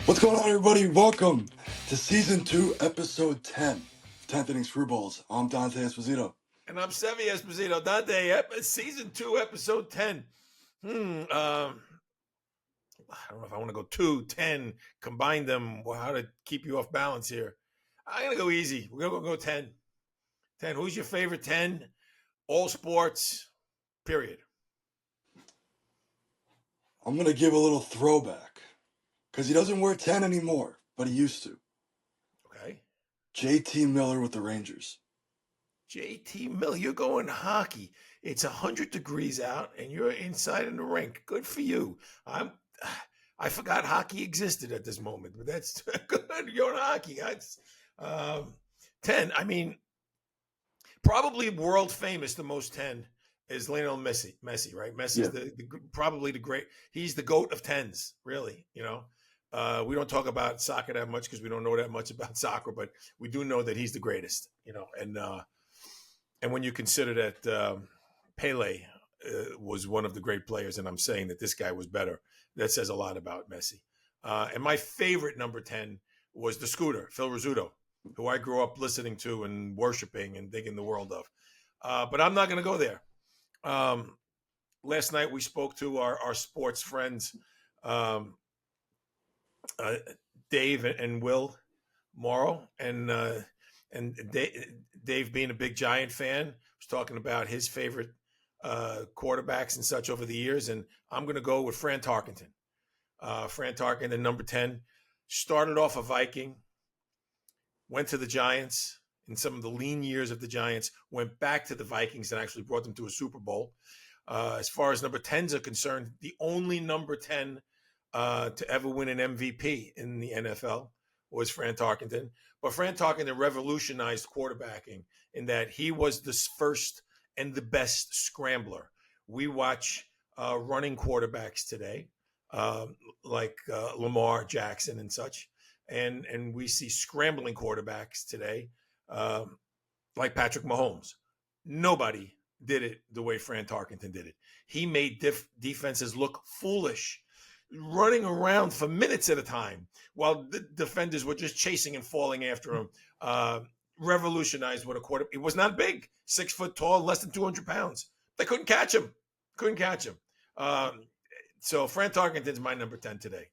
What's going on, everybody? Welcome to Season 2, Episode 10, 10th Inning Screwballs. I'm Dante Esposito. And I'm Sevi Esposito. Dante, Season 2, Episode 10. I don't know if I want to go 2, 10, combine them, how to keep you off balance here. I'm going to go easy. We're going to go 10. 10. Who's your favorite 10? All sports, period. I'm going to give a little throwback because he doesn't wear 10 anymore, but he used to. Okay. JT Miller with the Rangers. JT Miller, you're going hockey. It's 100 degrees out, and you're inside in the rink. Good for you. I forgot hockey existed at this moment, but that's good. You're on hockey. That's 10. I mean, probably world famous. The most 10 is Lionel Messi. Right? Messi's probably the great. He's the GOAT of 10s. Really, we don't talk about soccer that much because we don't know that much about soccer, but we do know that he's the greatest. And when you consider that Pele was one of the great players, and I'm saying that this guy was better, that says a lot about Messi. And my favorite number 10 was the Scooter, Phil Rizzuto, who I grew up listening to and worshiping and thinking the world of. But I'm not going to go there. Last night we spoke to our sports friends, Dave and Will Morrow, and Dave, being a big Giant fan, was talking about his favorite quarterbacks and such over the years, and I'm going to go with Fran Tarkenton. Fran Tarkenton, number 10, started off a Viking, went to the Giants in some of the lean years of the Giants, went back to the Vikings and actually brought them to a Super Bowl. As far as number 10s are concerned, the only number 10 to ever win an MVP in the NFL was Fran Tarkenton. But Fran Tarkenton revolutionized quarterbacking in that he was the first and the best scrambler. We watch running quarterbacks today, like Lamar Jackson and such, and we see scrambling quarterbacks today, like Patrick Mahomes. Nobody did it the way Fran Tarkenton did it. He made defenses look foolish, running around for minutes at a time while the defenders were just chasing and falling after him. Revolutionized what a quarterback. It was not big, 6 foot tall, less than 200 pounds. They couldn't catch him. So Fran Tarkenton's my number 10 today.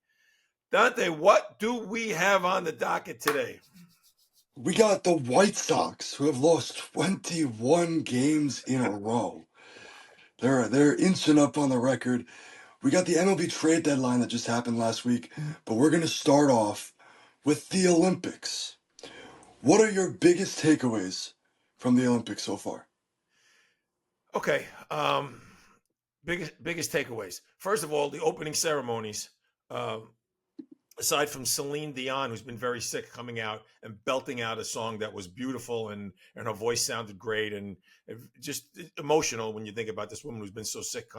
Dante, what do we have on the docket today? We got the White Sox, who have lost 21 games in a row. They're inching up on the record. We got the MLB trade deadline that just happened last week, but we're going to start off with the Olympics. What are your biggest takeaways from the Olympics so far? Okay. Biggest takeaways. First of all, the opening ceremonies, aside from Celine Dion, who's been very sick, coming out and belting out a song that was beautiful and her voice sounded great and just emotional when you think about this woman who's been so sick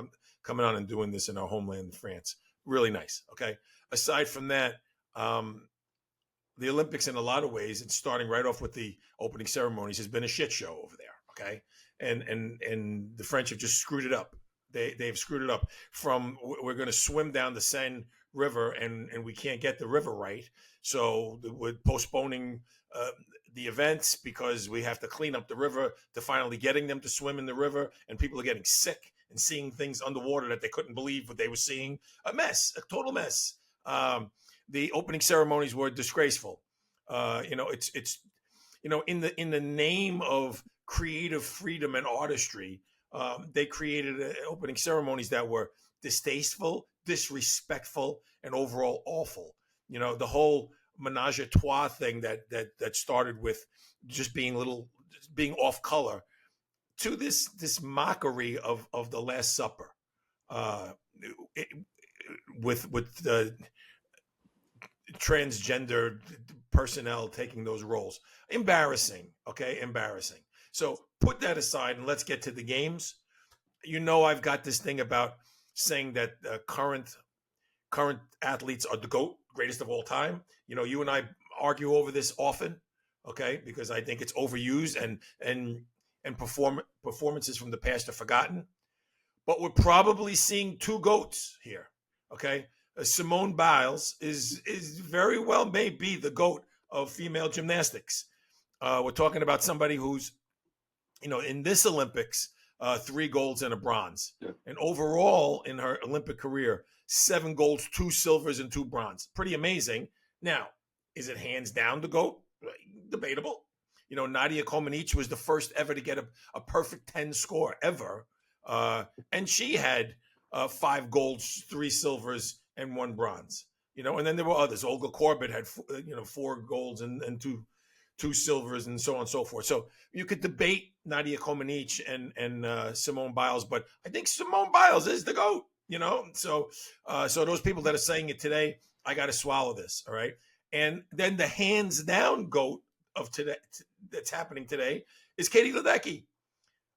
coming on and doing this in our homeland, France. Really nice. Okay. Aside from that, the Olympics, in a lot of ways, and starting right off with the opening ceremonies, has been a shit show over there. Okay. And the French have just screwed it up. They've screwed it up. From we're going to swim down the Seine River and we can't get the river right, so we're postponing the events because we have to clean up the river, to finally getting them to swim in the river, and people are getting sick and seeing things underwater that they couldn't believe what they were seeing. A mess, a total mess. The opening ceremonies were disgraceful. It's in the name of creative freedom and artistry, they created opening ceremonies that were distasteful, disrespectful, and overall awful. The whole menage a trois thing that started with just being off color, to this mockery of the Last Supper, with the transgender personnel taking those roles. Embarrassing. Okay, embarrassing. So put that aside and let's get to the games. I've got this thing about saying that current athletes are the GOAT, greatest of all time. You and I argue over this often, okay, because I think it's overused and performances from the past are forgotten. But we're probably seeing two GOATs here, okay? Simone Biles is very well may be the GOAT of female gymnastics. We're talking about somebody who's, in this Olympics, 3 golds and a bronze. Yeah. And overall in her Olympic career, 7 golds, 2 silvers, and 2 bronze. Pretty amazing. Now, is it hands down the GOAT? Debatable. Nadia Comaneci was the first ever to get a perfect 10 score ever. And she had 5 golds, 3 silvers, and 1 bronze. And then there were others. Olga Korbut had 4 golds and two silvers, and so on and so forth. So you could debate Nadia Comaneci and Simone Biles, but I think Simone Biles is the GOAT. So those people that are saying it today, I got to swallow this. All right. And then the hands down GOAT of today that's happening today is Katie Ledecky.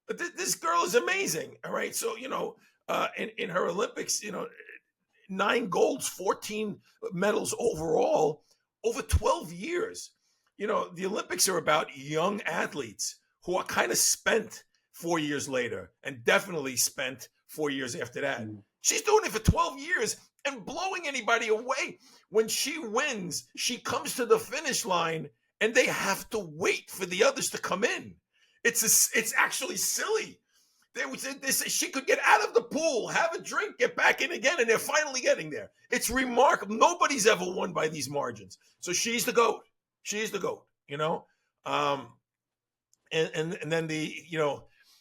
This girl is amazing. All right. So, in her Olympics, 9 golds, 14 medals overall over 12 years. The Olympics are about young athletes who are kind of spent 4 years later, and definitely spent 4 years after that. Mm. She's doing it for 12 years and blowing anybody away. When she wins, she comes to the finish line and they have to wait for the others to come in. It's actually silly. They say she could get out of the pool, have a drink, get back in again, and they're finally getting there. It's remarkable. Nobody's ever won by these margins. So she's the GOAT. She's the GOAT, and then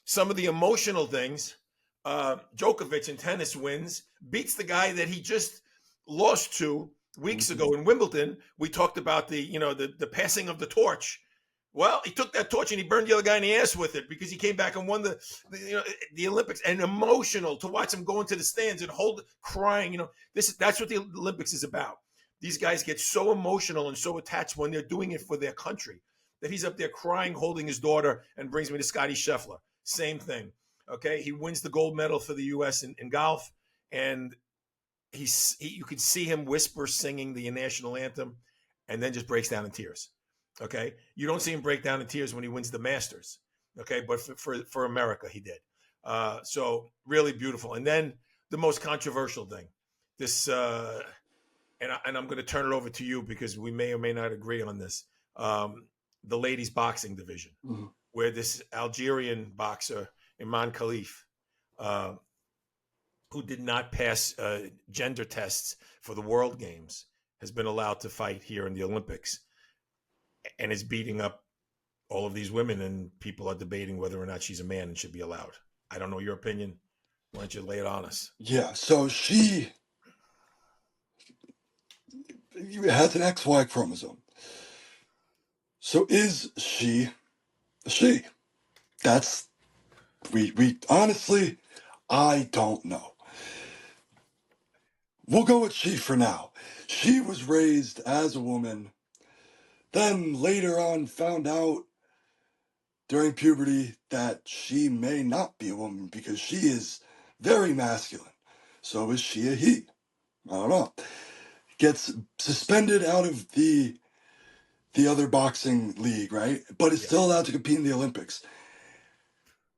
some of the emotional things. Djokovic in tennis wins, beats the guy that he just lost to weeks ago in Wimbledon. We talked about the passing of the torch. Well, he took that torch and he burned the other guy in the ass with it because he came back and won the Olympics. And emotional to watch him go into the stands and crying. That's what the Olympics is about. These guys get so emotional and so attached when they're doing it for their country that he's up there crying, holding his daughter, and brings me to Scotty Scheffler. Same thing. Okay, he wins the gold medal for the U.S. in golf, and you could see him whisper singing the national anthem, and then just breaks down in tears. Okay, you don't see him break down in tears when he wins the Masters. Okay, but for America, he did. So really beautiful. And then the most controversial thing, this. And I'm going to turn it over to you because we may or may not agree on this. The ladies' boxing division, where this Algerian boxer, Iman Khalif, who did not pass gender tests for the World Games, has been allowed to fight here in the Olympics and is beating up all of these women, and people are debating whether or not she's a man and should be allowed. I don't know your opinion. Why don't you lay it on us? Yeah, so she has an XY chromosome. So is she a she? We honestly, I don't know. We'll go with she for now. She was raised as a woman, then later on found out during puberty that she may not be a woman because she is very masculine. So is she a he? I don't know. Gets suspended out of the other boxing league, right? But is still allowed to compete in the Olympics.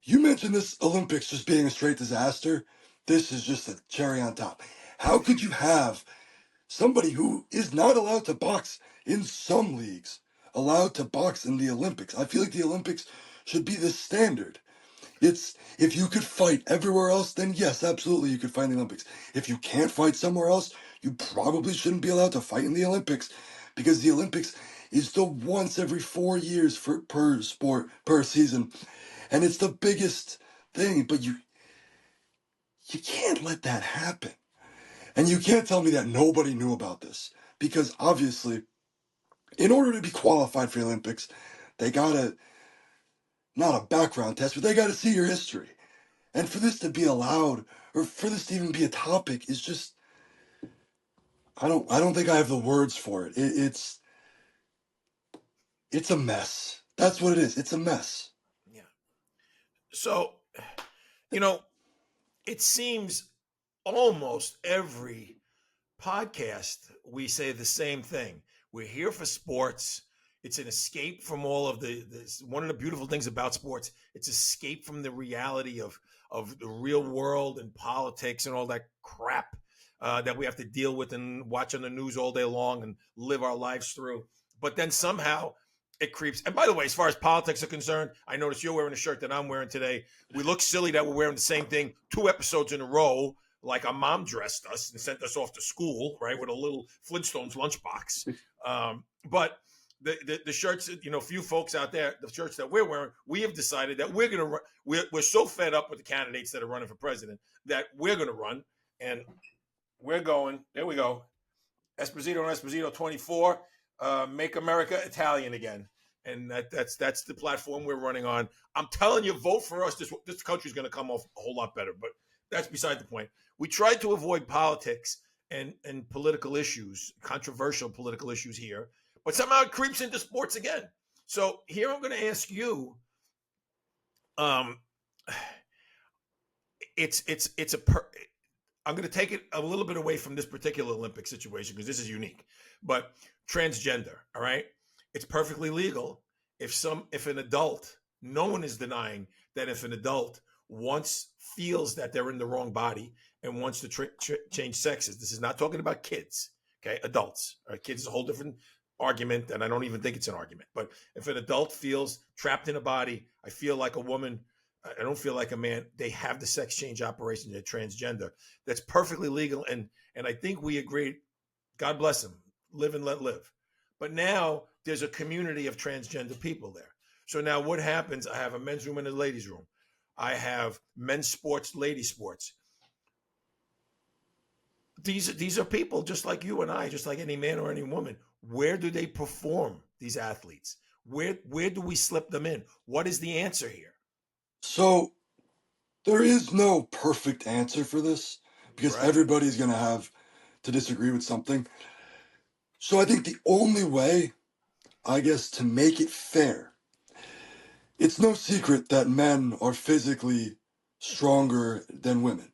You mentioned this Olympics just being a straight disaster. This is just a cherry on top. How could you have somebody who is not allowed to box in some leagues allowed to box in the Olympics? I feel like the Olympics should be the standard. It's if you could fight everywhere else, then yes, absolutely you could fight in the Olympics. If you can't fight somewhere else, you probably shouldn't be allowed to fight in the Olympics because the Olympics is the once every 4 years per sport per season, and it's the biggest thing. But you can't let that happen, and you can't tell me that nobody knew about this because obviously, in order to be qualified for the Olympics, they gotta not a background test, but they gotta see your history. And for this to be allowed, or for this to even be a topic, is just I don't think I have the words for it. It's a mess. That's what it is. It's a mess. Yeah. So, it seems almost every podcast we say the same thing. We're here for sports. It's an escape from all of this. One of the beautiful things about sports, it's escape from the reality of the real world and politics and all that crap. that we have to deal with and watch on the news all day long and live our lives through. But then somehow it creeps. And by the way, as far as politics are concerned, I noticed you're wearing a shirt that I'm wearing today. We look silly that we're wearing the same thing 2 episodes in a row, like our mom dressed us and sent us off to school, right, with a little Flintstones lunchbox. But the shirts, few folks out there, the shirts that we're wearing, we have decided that we're so fed up with the candidates that are running for president that we're going to run, and we're going. There we go. Esposito and Esposito 24, make America Italian again. And that's the platform we're running on. I'm telling you, vote for us. This country's going to come off a whole lot better. But that's beside the point. We tried to avoid politics and political issues, controversial political issues here, but somehow it creeps into sports again. So here I'm going to ask you. Um, it's a I'm going to take it a little bit away from this particular Olympic situation because this is unique. But transgender, all right, it's perfectly legal if an adult, no one is denying that if an adult feels that they're in the wrong body and wants to change sexes. This is not talking about kids, okay? Adults, all right? Kids is a whole different argument, and I don't even think it's an argument. But if an adult feels trapped in a body, I feel like a woman, I don't feel like a man. They have the sex change operation. They're transgender. That's perfectly legal, and I think we agreed. God bless them. Live and let live. But now there's a community of transgender people there. So now what happens? I have a men's room and a ladies' room. I have men's sports, ladies' sports. These are people just like you and I, just like any man or any woman. Where do they perform? These athletes. Where do we slip them in? What is the answer here? So there is no perfect answer for this because Right. everybody's going to have to disagree with something. So I think the only way, I guess, to make it fair, it's no secret that men are physically stronger than women.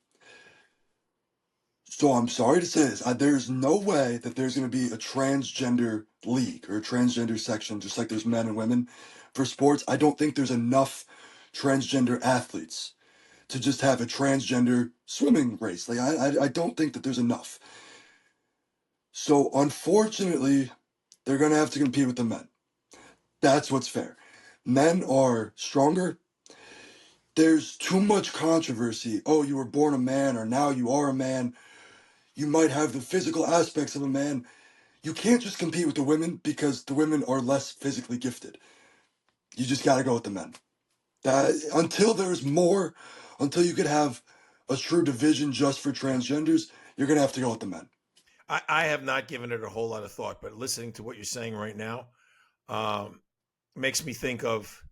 So I'm sorry to say this, there's no way that there's going to be a transgender league or a transgender section, just like there's men and women for sports. I don't think there's enough transgender athletes to just have a transgender swimming race. Like I don't think that there's enough. So unfortunately, they're gonna have to compete with the men. That's what's fair. Men are stronger. There's too much controversy. Oh, you were born a man, or now you are a man. You might have the physical aspects of a man. You can't just compete with the women because the women are less physically gifted. You just gotta go with the men. Until there's more, until you could have a true division just for Yeah. transgenders, you're gonna have to go with the men. I have not given it a whole lot of thought, but listening to what you're saying right now um, makes me think of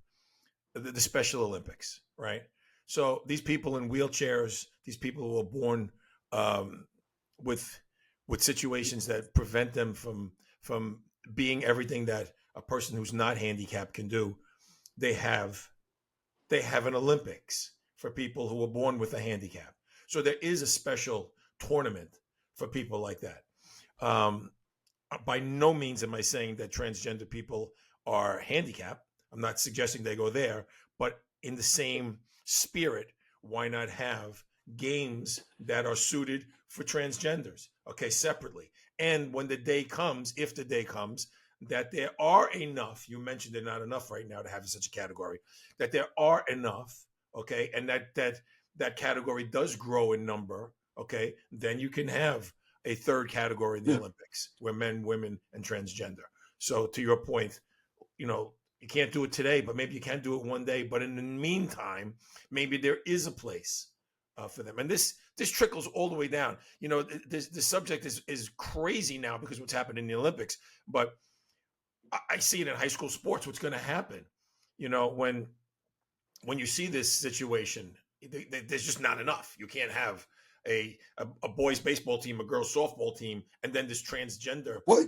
the Special Olympics, right? So these people in wheelchairs, these people who are born um, with situations that prevent them from being everything that a person who's not handicapped can do. They have an Olympics for people who were born with a handicap. So there is a special tournament for people like that. Um, by no means am I saying that transgender people are handicapped. I'm not suggesting they go there, but in the same spirit, why not have games that are suited for transgenders? Okay, separately. And when the day comes, if the day comes, that there are enough, you mentioned they're not enough right now to have such a category, that there are enough, okay, and that category does grow in number, okay, then you can have a third category in the Yeah. Olympics where men, women, and transgender. So to your point, you can't do it today, but maybe you can do it one day. But in the meantime, maybe there is a place for them. And this trickles all the way down. The subject is crazy now because what's happened in the Olympics. But I see it in high school sports. What's going to happen? When you see this situation, there's just not enough. You can't have a boys baseball team, a girls softball team, and then this transgender. Well,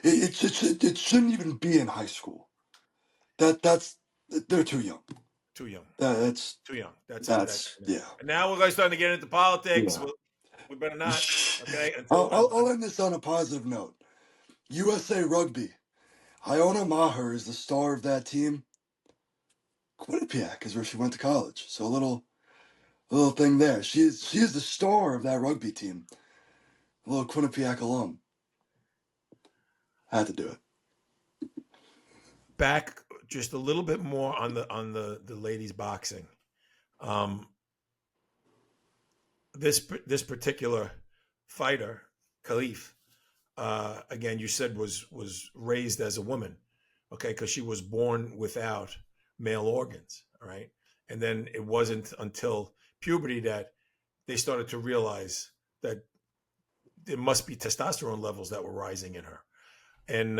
it shouldn't even be in high school. That's they're too young. Too young. That's Too young. That's it. yeah. And now we're going to start to get into politics. Yeah. We better not. Okay. I'll end this on a positive note. USA Rugby. Iona Maher is the star of that team. Quinnipiac is where she went to college. So a little thing there. She is the star of that rugby team. a little Quinnipiac alum. I had to do it. Back just a little bit more on the ladies boxing. Um, this particular fighter, Khalif, again, you said was raised as a woman, okay, because she was born without male organs, all right, and then it wasn't until puberty that they started to realize that there must be testosterone levels that were rising in her, and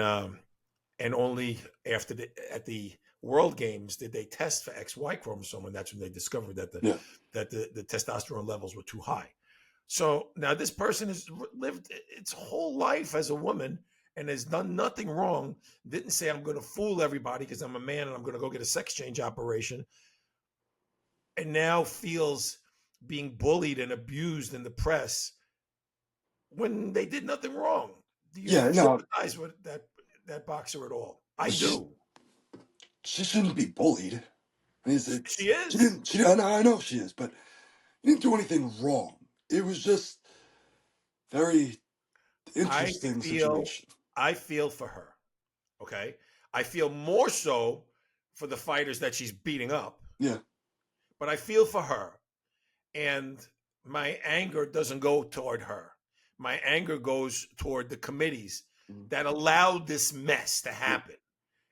and only after at the World Games did they test for XY chromosome, and that's when they discovered that Yeah. the testosterone levels were too high. So now this person has lived its whole life as a woman and has done nothing wrong. Didn't say I'm going to fool everybody because I'm a man and I'm going to go get a sex change operation, and now feels being bullied and abused in the press when they did nothing wrong. Do you Yeah, no, sympathize with that boxer at all? I she, do. she shouldn't be bullied. I mean, She she is. didn't. I know she is, but she didn't do anything wrong. It was just very I interesting feel situation. I feel for her. Okay. I feel more so for the fighters that she's beating up, Yeah. but I feel for her. And my anger doesn't go toward her. My anger goes toward the committees Mhm. that allowed this mess to Yeah. happen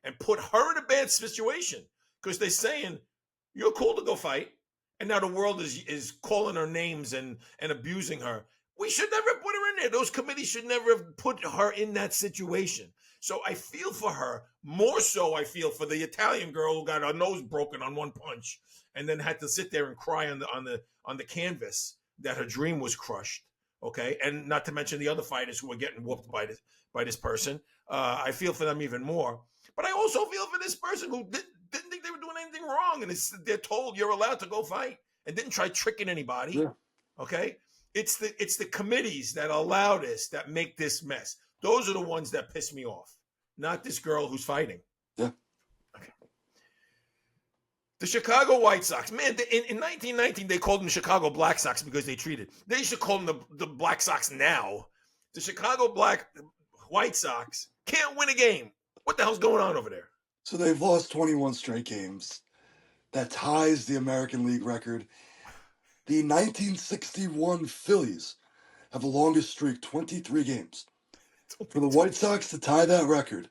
and put her in a bad situation because they're saying you're cool to go fight, and now the world is calling her names and abusing her. We should never put her in there. Those committees should never have put her in that situation. So I feel for her more so. I feel for the Italian girl who got her nose broken on one punch and then had to sit there and cry on the canvas that her dream was crushed. Okay, and not to mention the other fighters who were getting whooped by this person. I feel for them even more. But I also feel for this person who didn't think they were doing anything wrong, and they're told you're allowed to go fight, and didn't try tricking anybody. Yeah. Okay, it's the committees that allow this that make this mess. Those are the ones that piss me off, not this girl who's fighting. Yeah. Okay. The Chicago White Sox, man, in 1919 they called them the Chicago Black Sox because they treated. They should call them the Black Sox now. The Chicago White Sox can't win a game. What the hell's going on over there? So they've lost 21 straight games. That ties the American League record. The 1961 Phillies have the longest streak, 23 games. For the White Sox to tie that record,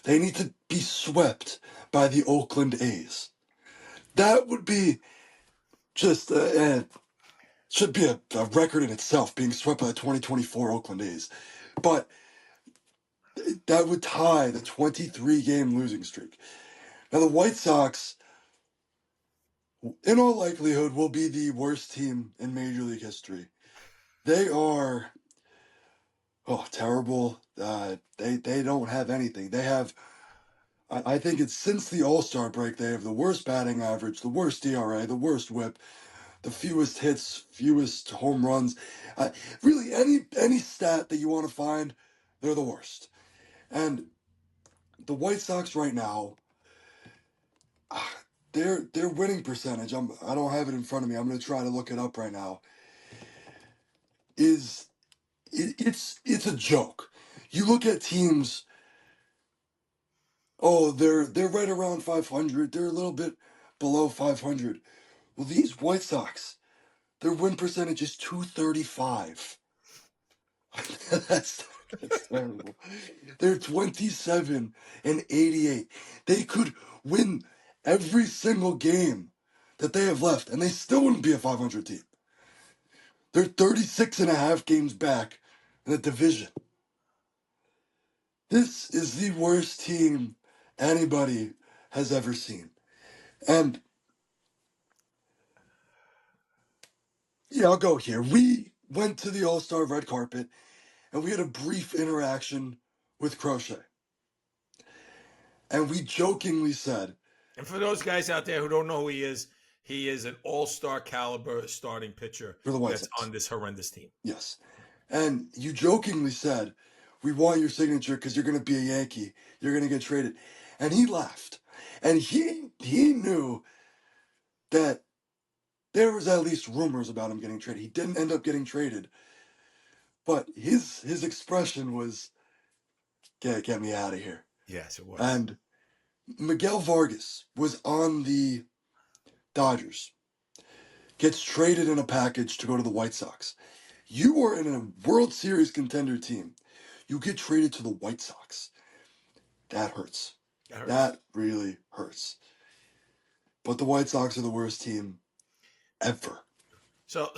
they need to be swept by the Oakland A's. That would be just should be a record in itself, being swept by the 2024 Oakland A's. But that would tie the 23-game losing streak. Now, the White Sox, in all likelihood, will be the worst team in Major League history. They are, terrible. They don't have anything. They have, I think it's since the All-Star break, they have the worst batting average, the worst ERA, the worst whip, the fewest hits, fewest home runs. Really, any stat that you want to find, they're the worst. And the White Sox right now, their winning percentage, I don't have it in front of me. I'm going to try to look it up right now. It's a joke. You look at teams. Oh, they're right around 500. They're a little bit below 500. Well, these White Sox, their win percentage is 235. that's that's terrible. They're 27-88. They could win every single game that they have left, and they still wouldn't be a 500 team. They're 36 and a half games back in the division. This is the worst team anybody has ever seen. And yeah, I'll go here. We went to the All-Star red carpet and we had a brief interaction with Crochet. And we jokingly said, And for those guys out there who don't know who he is an all-star caliber starting pitcher for the White that's Sox. on this horrendous team. Yes. And you jokingly said, we want your signature because you're going to be a Yankee. You're going to get traded. And he laughed. And he knew that there was at least rumors about him getting traded. He didn't end up getting traded. but his expression was, get me out of here. Yes, it was. And Miguel Vargas was on the Dodgers, gets traded in a package to go to the White Sox. You are in a World Series contender team. You get traded to the White Sox. That hurts. That hurts. That really hurts. But the White Sox are the worst team ever. So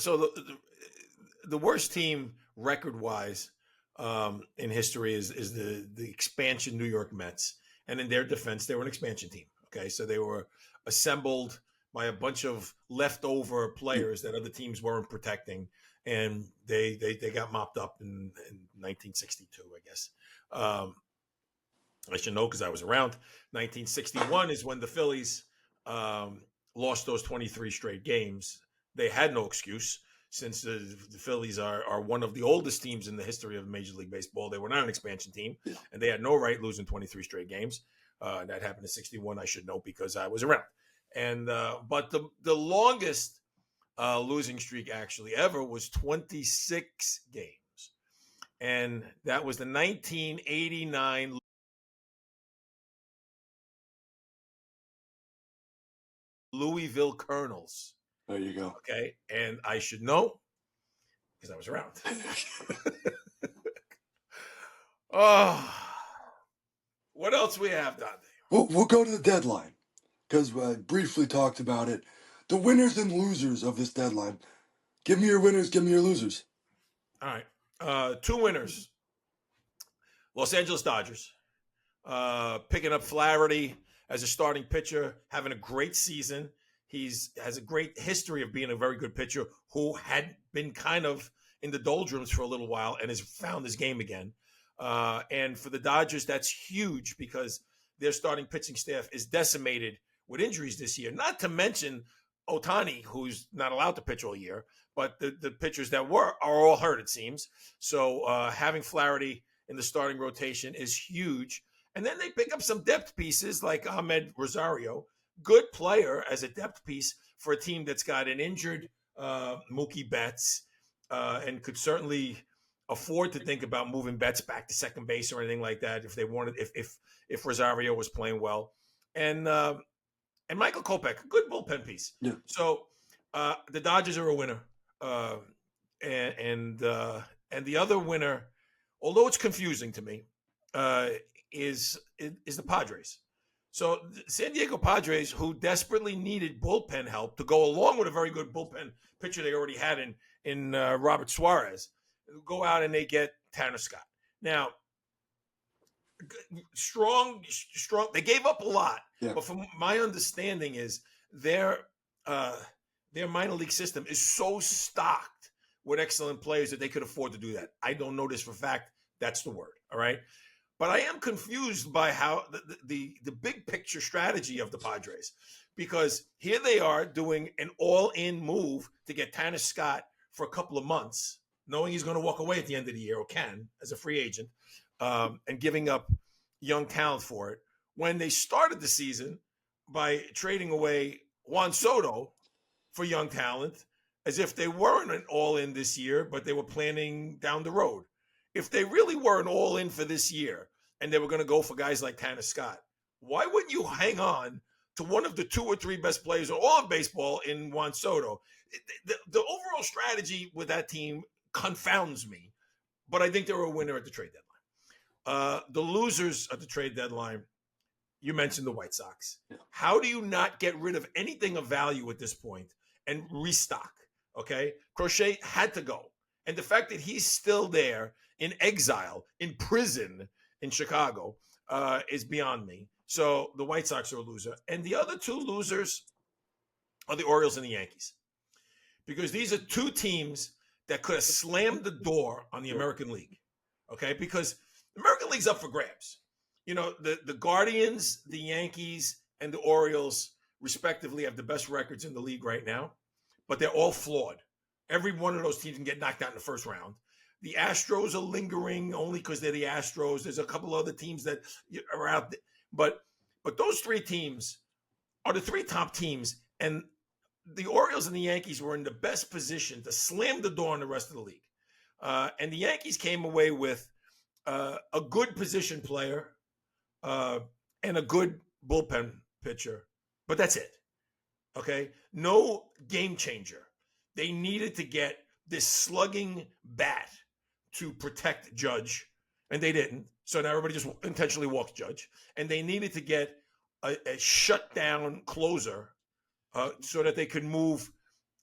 the worst team record wise in history is the expansion New York Mets, and in their defense, they were an expansion team. Okay, so they were assembled by a bunch of leftover Yeah. players that other teams weren't protecting, and they got mopped up in 1962, I guess. Um, I should know because I was around. 1961 is when the Phillies um, lost those 23 straight games. They had no excuse since the Phillies are one of the oldest teams in the history of Major League Baseball. They were not an expansion team, Yeah. and they had no right losing 23 straight games. That happened in 61. I should know because I was around. And but the longest losing streak actually ever was 26 games, and that was the 1989 Louisville Colonels. There you go. Okay. And I should know because I was around. Oh, what else we have, Dante? We'll go to the deadline because I briefly talked about it. The winners and losers of this deadline. Give me your winners, give me your losers. All right. Two winners. Los Angeles Dodgers. Picking up Flaherty as a starting pitcher, having a great season. He's has a great history of being a very good pitcher who had been kind of in the doldrums for a little while and has found his game again. And for the Dodgers, that's huge because their starting pitching staff is decimated with injuries this year. Not to mention Otani, who's not allowed to pitch all year, but the pitchers that were are all hurt, it seems. So having Flaherty in the starting rotation is huge. And then they pick up some depth pieces like Ahmed Rosario, good player as a depth piece for a team that's got an injured Mookie Betts and could certainly afford to think about moving Betts back to second base or anything like that if they wanted, if Rosario was playing well, and Michael Kopech, a good bullpen piece. Yeah. So the Dodgers are a winner, and and the other winner, although it's confusing to me, uh, is the Padres. So San Diego Padres, who desperately needed bullpen help to go along with a very good bullpen pitcher they already had in Robert Suarez, go out and they get Tanner Scott. Now, strong. They gave up a lot, Yeah. but from my understanding is their uh, their minor league system is so stocked with excellent players that they could afford to do that. I don't know this for fact. That's the word. All right. But I am confused by how the big picture strategy of the Padres, because here they are doing an all-in move to get Tanner Scott for a couple of months, knowing he's going to walk away at the end of the year or can as a free agent, and giving up young talent for it. When they started the season by trading away Juan Soto for young talent, as if they weren't an all-in this year, but they were planning down the road. If they really were an all-in for this year and they were going to go for guys like Tanner Scott, why wouldn't you hang on to one of the two or three best players in all of baseball in Juan Soto? The overall strategy with that team confounds me, but I think they were a winner at the trade deadline. The losers at the trade deadline, you mentioned the White Sox. Yeah. How do you not get rid of anything of value at this point and restock? Okay. Crochet had to go. And the fact that he's still there in exile, in prison in Chicago, is beyond me. So the White Sox are a loser. And the other two losers are the Orioles and the Yankees. Because these are two teams that could have slammed the door on the American League. Okay. Because the American League's up for grabs. You know, the Guardians, the Yankees, and the Orioles, respectively, have the best records in the league right now, but they're all flawed. Every one of those teams can get knocked out in the first round. The Astros are lingering only because they're the Astros. There's a couple other teams that are out there. But those three teams are the three top teams, and the Orioles and the Yankees were in the best position to slam the door on the rest of the league. And the Yankees came away with a good position player uh, and a good bullpen pitcher, but that's it. Okay, no game changer. They needed to get this slugging bat to protect Judge, and they didn't. So now everybody just intentionally walks Judge, and they needed to get a shutdown closer so that they could move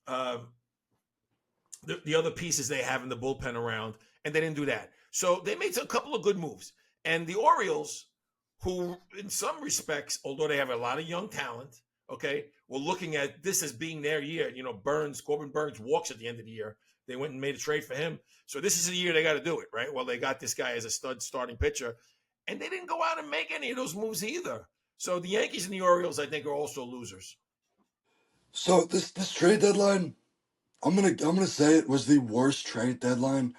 uh, the other pieces they have in the bullpen around, and they didn't do that. So they made a couple of good moves. And the Orioles, who in some respects, although they have a lot of young talent, okay, were looking at this as being their year. You know, Corbin Burns walks at the end of the year. They went and made a trade for him. So this is the year they got to do it, right? Well, they got this guy as a stud starting pitcher, and they didn't go out and make any of those moves either. So the Yankees and the Orioles, I think, are also losers. So this trade deadline, I'm gonna say it was the worst trade deadline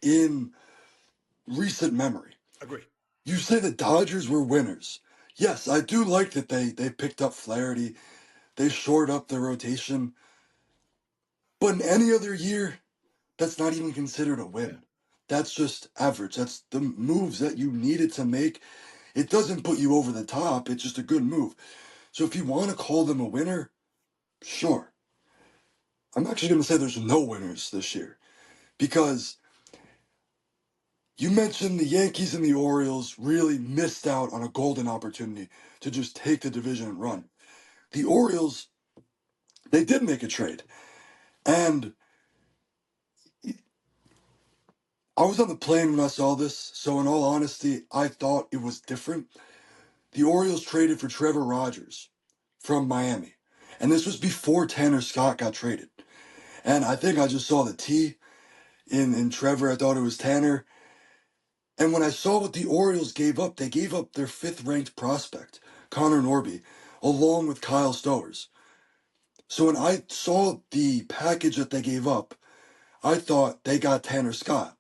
in recent memory. Agree. You say the Dodgers were winners. Yes, I do like that they picked up Flaherty. They shored up their rotation. But in any other year, that's not even considered a Yeah. win. That's just average. That's the moves that you needed to make. It doesn't put you over the top. It's just a good move. So if you want to call them a winner, sure. I'm actually going to say there's no winners this year because you mentioned the Yankees and the Orioles really missed out on a golden opportunity to just take the division and run. The Orioles, they did make a trade. And I was on the plane when I saw this, so in all honesty, I thought it was different. The Orioles traded for Trevor Rogers from Miami. And this was before Tanner Scott got traded. And I think I just saw the T in Trevor. I thought it was Tanner. And when I saw what the Orioles gave up, they gave up their fifth ranked prospect, Connor Norby, along with Kyle Stowers. So when I saw the package that they gave up, I thought they got Tanner Scott.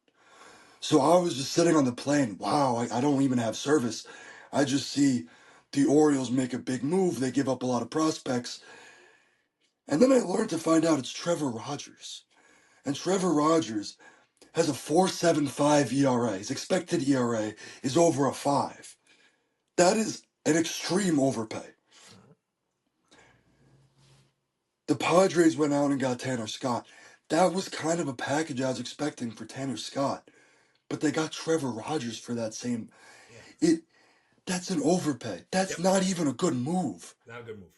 So I was just sitting on the plane. Wow, I don't even have service. I just see the Orioles make a big move. They give up a lot of prospects. And then I learned to find out it's Trevor Rogers. And Trevor Rogers has a 4.75 ERA. His expected ERA is over a 5. That is an extreme overpay. The Padres went out and got Tanner Scott. That was kind of a package I was expecting for Tanner Scott. But they got Trevor Rogers for that same. Yeah. It That's an overpay. That's Yep. not even a good move. Not a good move.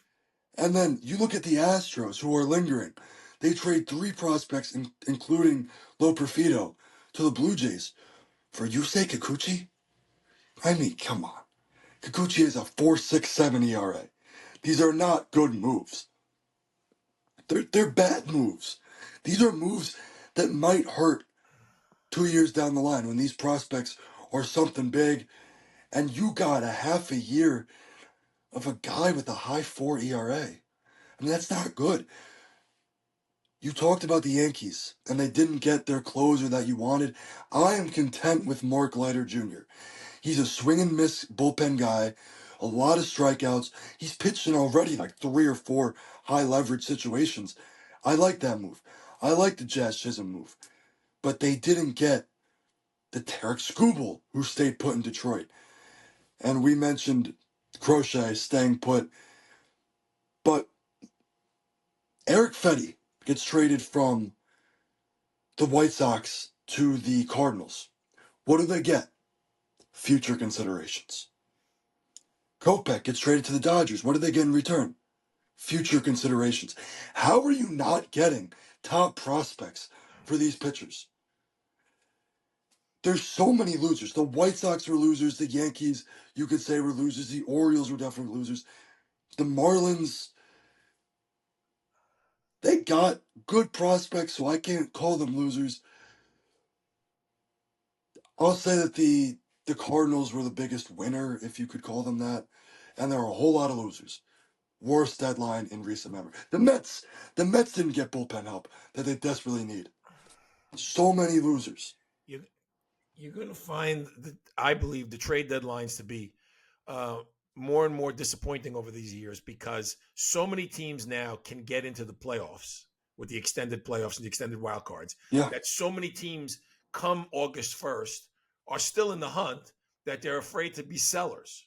And then you look at the Astros, who are lingering. They trade 3 prospects, including Lo Perfido, to the Blue Jays for Yusei Kikuchi. I mean, come on. Kikuchi has a 4.67 ERA. These are not good moves. They're bad moves. These are moves that might hurt 2 years down the line when these prospects are something big, and you got a half a year of a guy with a high 4 ERA. I mean, that's not good. You talked about the Yankees, and they didn't get their closer that you wanted. I am content with Mark Leiter Jr. He's a swing and miss bullpen guy, a lot of strikeouts. He's pitched in already like 3 or 4 high leverage situations. I like that move. I like the Jazz Chisholm move. But they didn't get the Tarek Skubal who stayed put in Detroit. And we mentioned Crochet staying put. But Eric Fetty gets traded from the White Sox to the Cardinals. What do they get? Future considerations. Kopech gets traded to the Dodgers. What do they get in return? Future considerations. How are you not getting top prospects for these pitchers? There's so many losers. The White Sox were losers. The Yankees, you could say, were losers. The Orioles were definitely losers. The Marlins, they got good prospects, so I can't call them losers. I'll say that the Cardinals were the biggest winner, if you could call them that, and there are a whole lot of losers. Worst deadline in recent memory. The Mets didn't get bullpen help that they desperately need. So many losers. You, you're going to find that I believe the trade deadlines to be uh, more and more disappointing over these years because so many teams now can get into the playoffs with the extended playoffs and the extended wild cards. Yeah, That so many teams come August 1st are still in the hunt, that they're afraid to be sellers.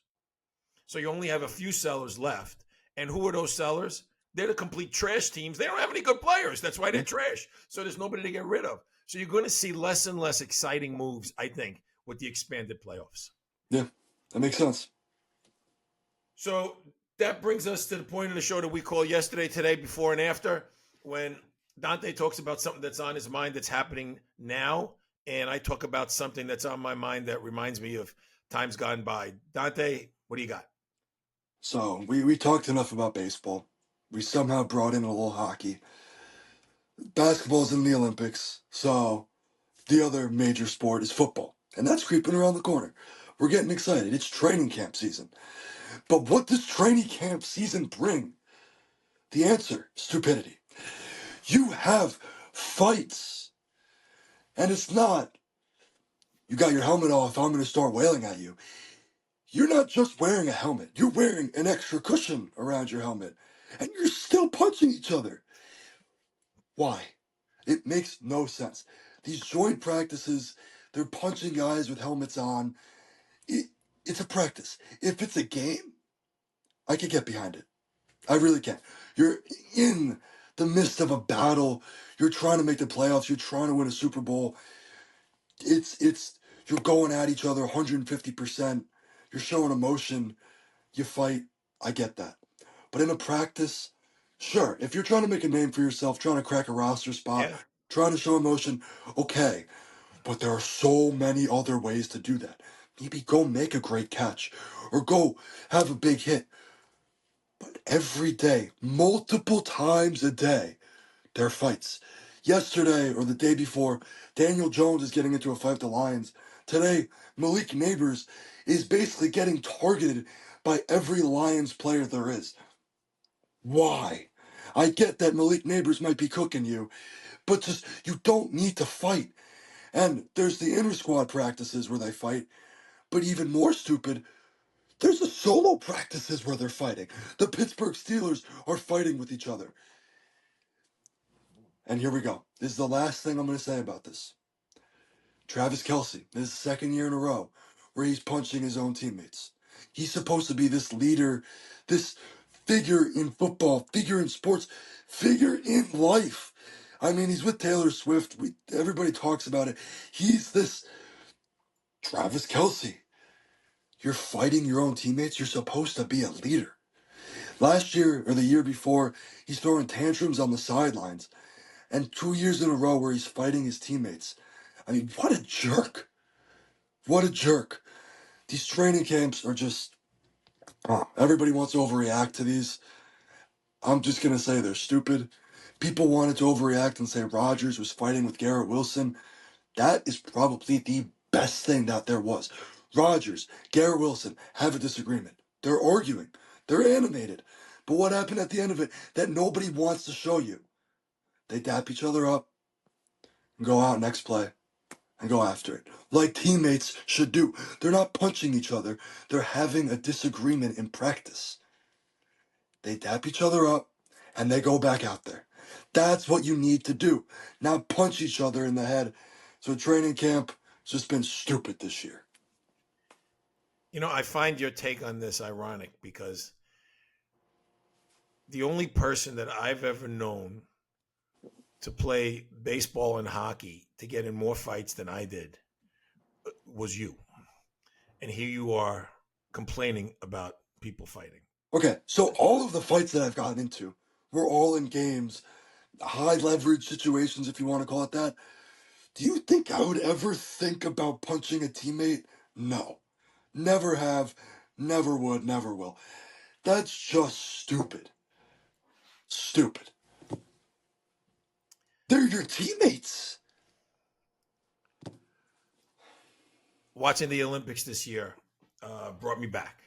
So you only have a few sellers left. And who are those sellers? They're the complete trash teams. They don't have any good players. That's why they're Yeah, trash. So there's nobody to get rid of. So you're going to see less and less exciting moves, I think, with the expanded playoffs. yeah, that makes sense. So that brings us to the point of the show that we call Yesterday, Today, Before, and After, when Dante talks about something that's on his mind that's happening now, and I talk about something that's on my mind that reminds me of times gone by. Dante, what do you got? So we talked enough about baseball. We somehow brought in a little hockey. Basketball's in the Olympics, so the other major sport is football, and that's creeping around the corner. We're getting excited. It's training camp season. But what does training camp season bring? The answer, stupidity. You have fights. And it's not, you got your helmet off, I'm going to start wailing at you. You're not just wearing a helmet, you're wearing an extra cushion around your helmet. And you're still punching each other. Why? It makes no sense. These joint practices, they're punching guys with helmets on. It, it's a practice. If it's a game, I could get behind it. I really can. You're in the midst of a battle. You're trying to make the playoffs. You're trying to win a Super Bowl. It's you're going at each other 150%. You're showing emotion. You fight. I get that. But in a practice, sure, if you're trying to make a name for yourself, trying to crack a roster spot, Yeah. trying to show emotion, okay. But there are so many other ways to do that. Maybe go make a great catch or go have a big hit. But every day, multiple times a day, there are fights. Yesterday or the day before, Daniel Jones is getting into a fight with the Lions. Today, Malik Neighbors is basically getting targeted by every Lions player there is. Why? I get that Malik Neighbors might be cooking you, but just you don't need to fight. And there's the inter squad practices where they fight, but even more stupid, there's the solo practices where they're fighting. The Pittsburgh Steelers are fighting with each other. And here we go. This is the last thing I'm going to say about this. Travis Kelce, this is the second year in a row where he's punching his own teammates. He's supposed to be this leader, this figure in football, figure in sports, figure in life. I mean, he's with Taylor Swift. Everybody talks about it. He's this Travis Kelce. You're fighting your own teammates. You're supposed to be a leader. Last year or the year before, he's throwing tantrums on the sidelines. And 2 years in a row where he's fighting his teammates. I mean, what a jerk. What a jerk. These training camps are just, everybody wants to overreact to these. I'm just going to say they're stupid. People wanted to overreact and say Rodgers was fighting with Garrett Wilson. That is probably the best thing that there was. Rodgers, Garrett Wilson have a disagreement. They're arguing. They're animated. But what happened at the end of it that nobody wants to show you? They dap each other up and go out next play and go after it. Like teammates should do. They're not punching each other. They're having a disagreement in practice. They dap each other up and they go back out there. That's what you need to do. Not punch each other in the head. So training camp has just been stupid this year. You know, I find your take on this ironic because the only person that I've ever known to play baseball and hockey to get in more fights than I did was you. And here you are complaining about people fighting. Okay, so all of the fights that I've gotten into were all in games, high leverage situations, if you want to call it that. Do you think I would ever think about punching a teammate? No. Never have, never would, never will. That's just stupid. Stupid. They're your teammates. Watching the Olympics this year brought me back.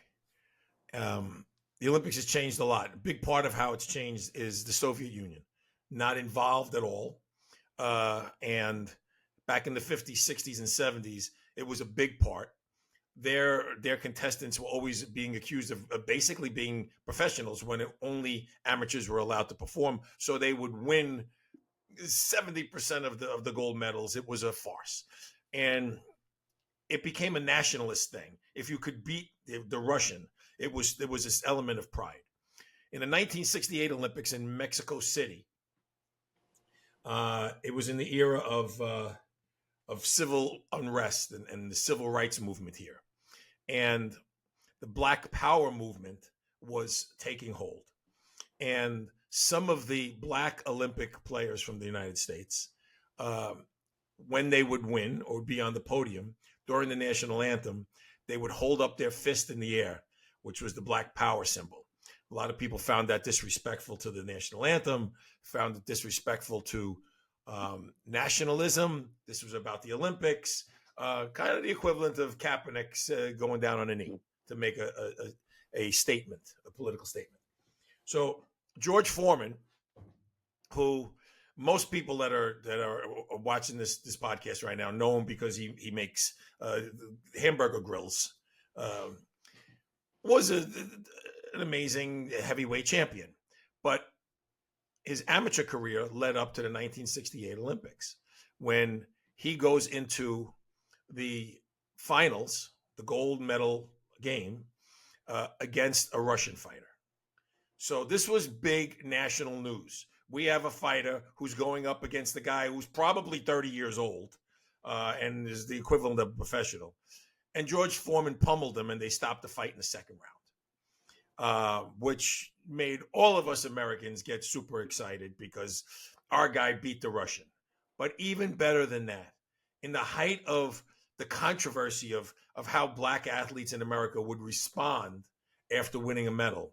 The Olympics has changed a lot. A big part of how it's changed is the Soviet Union, not involved at all. And back in the 50s, 60s, and 70s, it was a big part. Their contestants were always being accused of basically being professionals when only amateurs were allowed to perform. So they would win 70% of the gold medals. It was a farce, and it became a nationalist thing. If you could beat the Russian, there was this element of pride. In the 1968 Olympics in Mexico City, it was in the era of civil unrest and the civil rights movement here, and the Black Power movement was taking hold. And some of the Black Olympic players from the United States, uh, when they would win or be on the podium during the national anthem, they would hold up their fist in the air, which was the Black Power symbol. A lot of people found that disrespectful to the national anthem, found it disrespectful to nationalism. This was about the Olympics, kind of the equivalent of Kaepernick going down on a knee to make a statement, a political statement. So George Foreman, who most people that are watching this podcast right now know him because he makes hamburger grills, was an amazing heavyweight champion, but his amateur career led up to the 1968 Olympics when he goes into the finals, the gold medal game, against a Russian fighter. So this was big national news. We have a fighter who's going up against the guy who's probably 30 years old and is the equivalent of a professional. And George Foreman pummeled him, and they stopped the fight in the second round, which made all of us Americans get super excited because our guy beat the Russian. But even better than that, in the height of the controversy of how black athletes in America would respond after winning a medal,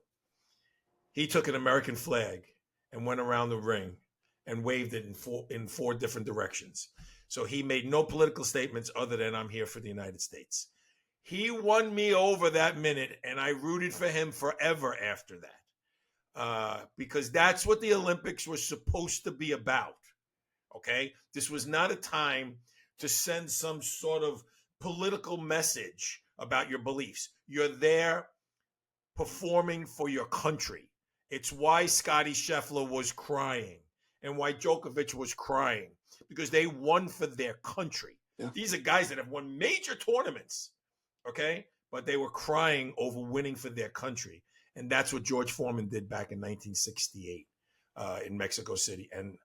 he took an American flag and went around the ring and waved it in four different directions. So he made no political statements other than "I'm here for the United States." He won me over that minute, and I rooted for him forever after that, because that's what the Olympics was supposed to be about. Okay, this was not a time to send some sort of political message about your beliefs. You're there performing for your country. It's why Scotty Scheffler was crying and why Djokovic was crying, because they won for their country. Yeah. These are guys that have won major tournaments, okay? But they were crying over winning for their country. And that's what George Foreman did back in 1968 in Mexico City. And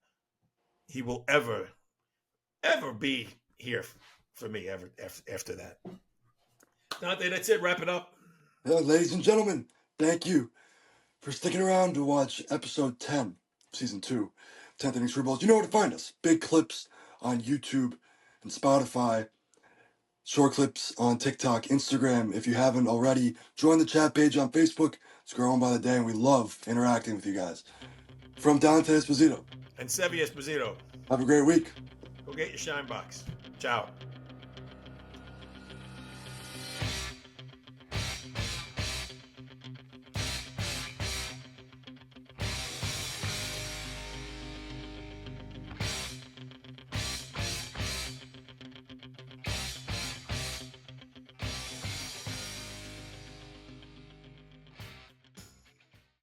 he will ever be here for me after that. Dante, that's it. Wrap it up. Yeah, ladies and gentlemen, thank you for sticking around to watch episode 10, season 2, 10th Inning Screwballs. You know where to find us. Big clips on YouTube and Spotify. Short clips on TikTok, Instagram. If you haven't already, join the chat page on Facebook. It's growing by the day, and we love interacting with you guys. From Dante Esposito and Sevi Esposito. Have a great week. Go get your shine box. Ciao.